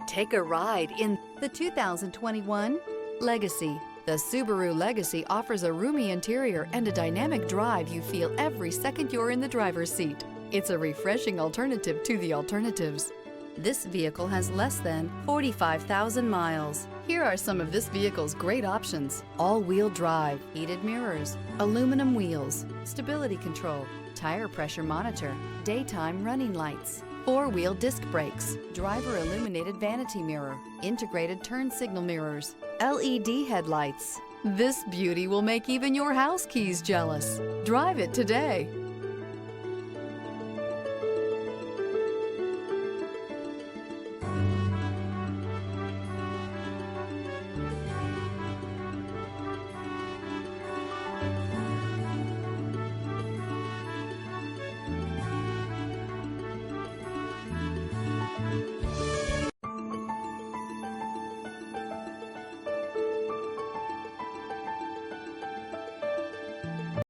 Take a ride in the 2021 Legacy. The Subaru Legacy offers a roomy interior and a dynamic drive you feel every second you're in the driver's seat. It's a refreshing alternative to the alternatives. This vehicle has less than 45,000 miles. Here are some of this vehicle's great options: all-wheel drive, heated mirrors, aluminum wheels, stability control, tire pressure monitor, daytime running lights, four-wheel disc brakes, driver illuminated vanity mirror, integrated turn signal mirrors, LED headlights. This beauty will make even your house keys jealous. Drive it today.